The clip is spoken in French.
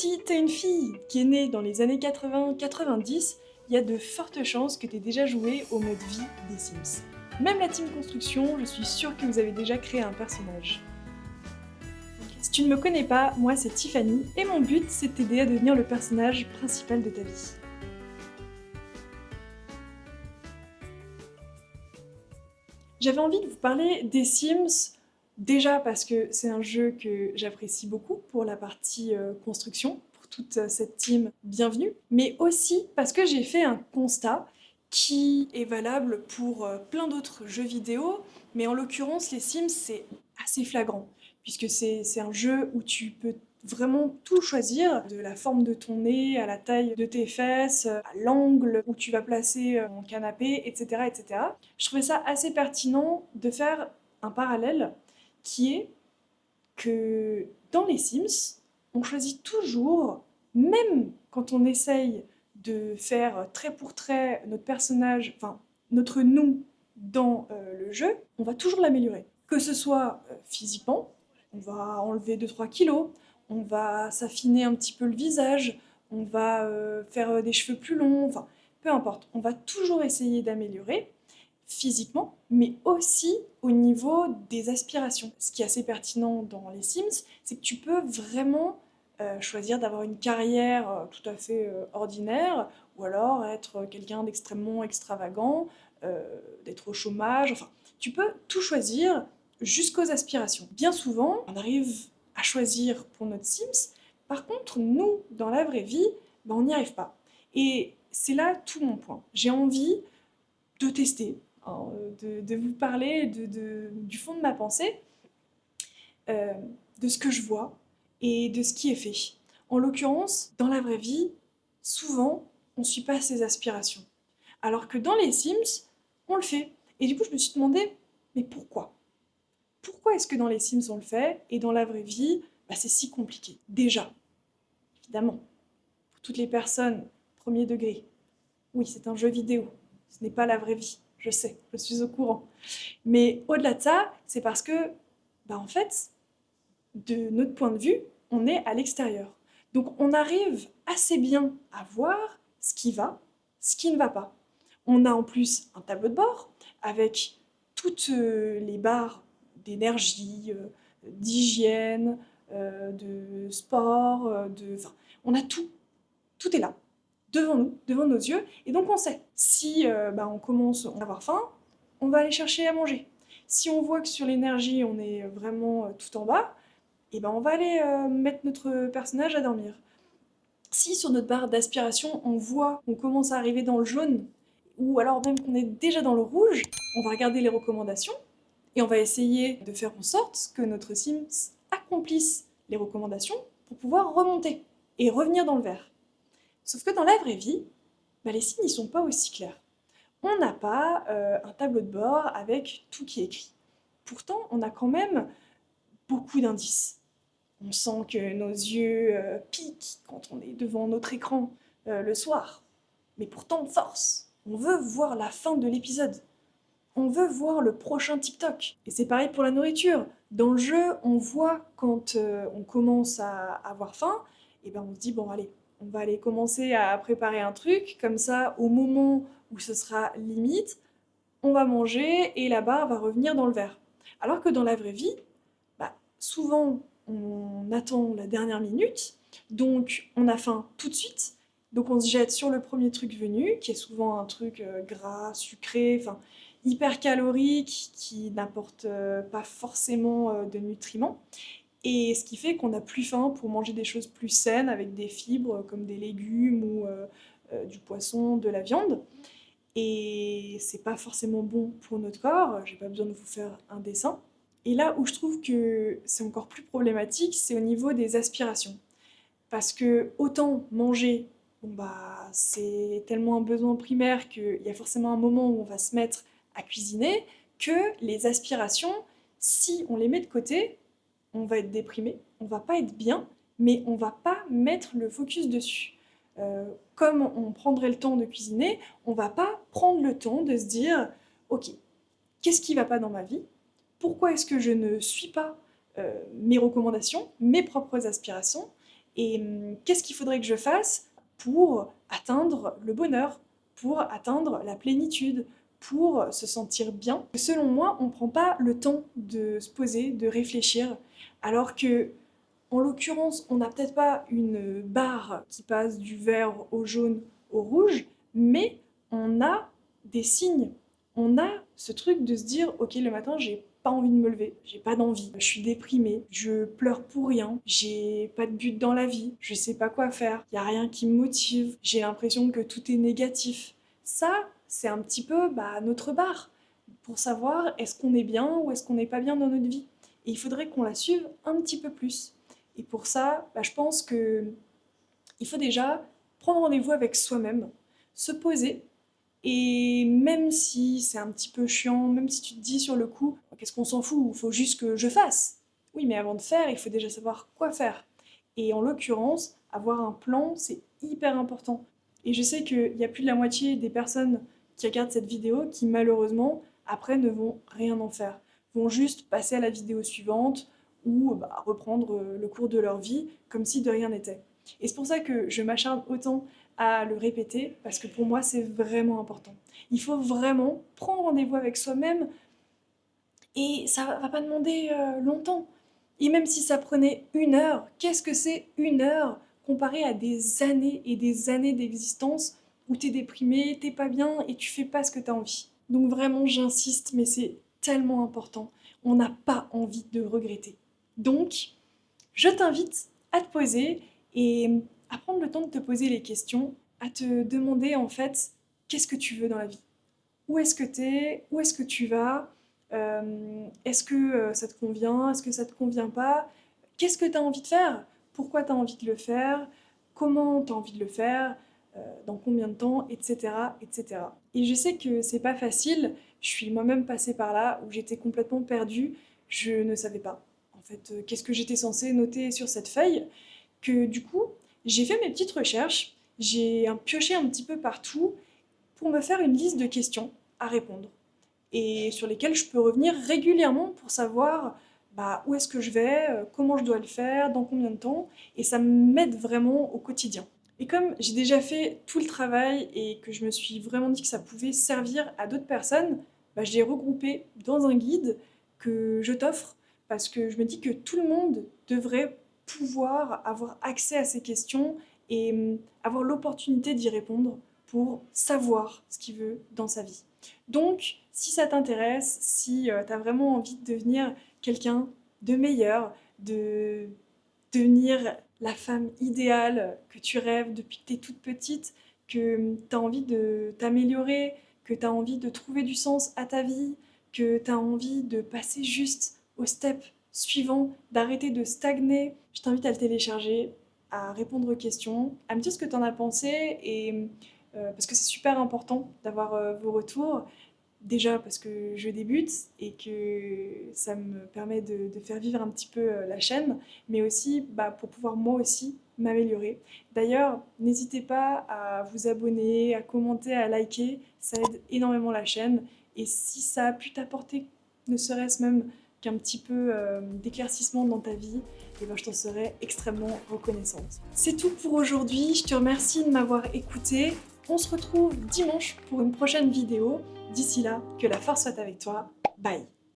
Si t'es une fille qui est née dans les années 80-90, il y a de fortes chances que t'aies déjà joué au mode vie des Sims. Même la team construction, je suis sûre que vous avez déjà créé un personnage. Si tu ne me connais pas, moi c'est Tiffany, et mon but c'est de t'aider à devenir le personnage principal de ta vie. J'avais envie de vous parler des Sims, déjà parce que c'est un jeu que j'apprécie beaucoup pour la partie construction, pour toute cette team bienvenue, mais aussi parce que j'ai fait un constat qui est valable pour plein d'autres jeux vidéo, mais en l'occurrence les Sims c'est assez flagrant, puisque c'est un jeu où tu peux vraiment tout choisir, de la forme de ton nez, à la taille de tes fesses, à l'angle où tu vas placer ton canapé, etc., etc. Je trouvais ça assez pertinent de faire un parallèle qui est que dans les Sims, on choisit toujours, même quand on essaye de faire trait pour trait notre personnage, enfin notre nous dans le jeu, on va toujours l'améliorer. Que ce soit physiquement, on va enlever 2-3 kilos, on va s'affiner un petit peu le visage, on va faire des cheveux plus longs, enfin peu importe, on va toujours essayer d'améliorer physiquement, mais aussi au niveau des aspirations. Ce qui est assez pertinent dans les Sims, c'est que tu peux vraiment choisir d'avoir une carrière tout à fait ordinaire, ou alors être quelqu'un d'extrêmement extravagant, d'être au chômage, enfin, tu peux tout choisir jusqu'aux aspirations. Bien souvent, on arrive à choisir pour notre Sims, par contre, nous, dans la vraie vie, ben, on n'y arrive pas. Et c'est là tout mon point. J'ai envie de tester, hein, de vous parler du fond de ma pensée, euh, de ce que je vois et de ce qui est fait. En l'occurrence, dans la vraie vie, souvent, on ne suit pas ses aspirations. Alors que dans les Sims, on le fait. Et du coup, je me suis demandé, mais pourquoi? Pourquoi est-ce que dans les Sims on le fait et dans la vraie vie, bah, c'est si compliqué? Déjà, évidemment, pour toutes les personnes premier degré, oui, c'est un jeu vidéo, ce n'est pas la vraie vie, je sais, je suis au courant. Mais au-delà de ça, c'est parce que, bah en fait, de notre point de vue, on est à l'extérieur. Donc on arrive assez bien à voir ce qui va, ce qui ne va pas. On a en plus un tableau de bord avec toutes les barres d'énergie, d'hygiène, de sport, enfin, on a tout. Tout est là, devant nous, devant nos yeux, et donc on sait. Si bah, on commence à avoir faim, on va aller chercher à manger. Si on voit que sur l'énergie on est vraiment tout en bas, et ben on va aller mettre notre personnage à dormir. Si sur notre barre d'aspiration on voit qu'on commence à arriver dans le jaune, ou alors même qu'on est déjà dans le rouge, on va regarder les recommandations et on va essayer de faire en sorte que notre Sims accomplisse les recommandations pour pouvoir remonter et revenir dans le vert. Sauf que dans la vraie vie, bah, les signes ne sont pas aussi clairs. On n'a pas un tableau de bord avec tout qui est écrit. Pourtant, on a quand même beaucoup d'indices. On sent que nos yeux piquent quand on est devant notre écran le soir. Mais pourtant, on force. On veut voir la fin de l'épisode. On veut voir le prochain TikTok. Et c'est pareil pour la nourriture. Dans le jeu, on voit quand on commence à avoir faim, et ben on se dit, bon allez, on va aller commencer à préparer un truc, comme ça, au moment où ce sera limite, on va manger et la barre va revenir dans le verre. Alors que dans la vraie vie, bah, souvent, on attend la dernière minute, donc on a faim tout de suite, donc on se jette sur le premier truc venu, qui est souvent un truc gras, sucré, enfin hyper calorique, qui n'apporte pas forcément de nutriments, et ce qui fait qu'on n'a plus faim pour manger des choses plus saines, avec des fibres comme des légumes ou du poisson, de la viande. Et c'est pas forcément bon pour notre corps, j'ai pas besoin de vous faire un dessin. Et là où je trouve que c'est encore plus problématique, c'est au niveau des aspirations. Parce que autant manger, bon bah c'est tellement un besoin primaire qu'il y a forcément un moment où on va se mettre à cuisiner, que les aspirations, si on les met de côté, on va être déprimé, on va pas être bien, mais on va pas mettre le focus dessus. Comme on prendrait le temps de cuisiner, on va pas prendre le temps de se dire, ok, qu'est-ce qui va pas dans ma vie? Pourquoi est-ce que je ne suis pas mes recommandations, mes propres aspirations? Et qu'est-ce qu'il faudrait que je fasse pour atteindre le bonheur, pour atteindre la plénitude, pour se sentir bien? Selon moi, on ne prend pas le temps de se poser, de réfléchir, alors que, en l'occurrence, on n'a peut-être pas une barre qui passe du vert au jaune au rouge, mais on a des signes. On a ce truc de se dire, ok, le matin, j'ai pas envie de me lever, j'ai pas d'envie, je suis déprimée, je pleure pour rien, j'ai pas de but dans la vie, je sais pas quoi faire, y a rien qui me motive, j'ai l'impression que tout est négatif. Ça, c'est un petit peu notre barre pour savoir est-ce qu'on est bien ou est-ce qu'on n'est pas bien dans notre vie. Et il faudrait qu'on la suive un petit peu plus. Et pour ça, je pense que il faut déjà prendre rendez-vous avec soi-même, se poser, et même si c'est un petit peu chiant, même si tu te dis sur le coup, qu'est-ce qu'on s'en fout, il faut juste que je fasse. Oui, mais avant de faire, il faut déjà savoir quoi faire. Et en l'occurrence, avoir un plan, c'est hyper important. Et je sais qu'il y a plus de la moitié des personnes qui regardent cette vidéo qui, malheureusement, après ne vont rien en faire. Vont juste passer à la vidéo suivante ou reprendre le cours de leur vie comme si de rien n'était. Et c'est pour ça que je m'acharne autant à le répéter, parce que pour moi, c'est vraiment important. Il faut vraiment prendre rendez-vous avec soi-même, et ça va pas demander longtemps. Et même si ça prenait 1 heure, qu'est-ce que c'est 1 heure comparé à des années et des années d'existence où t'es déprimé, t'es pas bien et tu fais pas ce que t'as envie. Donc vraiment, j'insiste, mais c'est tellement important. On n'a pas envie de regretter. Donc, je t'invite à te poser et à prendre le temps de te poser les questions, à te demander en fait qu'est-ce que tu veux dans la vie. Où est-ce que t'es? Où est-ce que tu vas? Est-ce que ça te convient? Est-ce que ça te convient pas? Qu'est-ce que tu as envie de faire? Pourquoi tu as envie de le faire? Comment tu as envie de le faire? Dans combien de temps? Etc. etc. Et je sais que c'est pas facile, je suis moi-même passée par là où j'étais complètement perdue, je ne savais pas. En fait, qu'est-ce que j'étais censée noter sur cette feuille? Que du coup, j'ai fait mes petites recherches, j'ai pioché un petit peu partout pour me faire une liste de questions à répondre et sur lesquelles je peux revenir régulièrement pour savoir où est-ce que je vais, comment je dois le faire, dans combien de temps, et ça m'aide vraiment au quotidien. Et comme j'ai déjà fait tout le travail et que je me suis vraiment dit que ça pouvait servir à d'autres personnes, je l'ai regroupé dans un guide que je t'offre parce que je me dis que tout le monde devrait pouvoir avoir accès à ces questions et avoir l'opportunité d'y répondre pour savoir ce qu'il veut dans sa vie. Donc, si ça t'intéresse, si tu as vraiment envie de devenir quelqu'un de meilleur, de devenir la femme idéale que tu rêves depuis que tu es toute petite, que tu as envie de t'améliorer, que tu as envie de trouver du sens à ta vie, que tu as envie de passer juste au step suivant, d'arrêter de stagner, je t'invite à le télécharger, à répondre aux questions, à me dire ce que tu en as pensé et parce que c'est super important d'avoir vos retours. Déjà parce que je débute et que ça me permet de faire vivre un petit peu la chaîne, mais aussi pour pouvoir moi aussi m'améliorer. D'ailleurs, n'hésitez pas à vous abonner, à commenter, à liker, ça aide énormément la chaîne. Et si ça a pu t'apporter, ne serait-ce même qu'un petit peu d'éclaircissement dans ta vie, et je t'en serais extrêmement reconnaissante. C'est tout pour aujourd'hui, je te remercie de m'avoir écouté. On se retrouve dimanche pour une prochaine vidéo. D'ici là, que la force soit avec toi. Bye!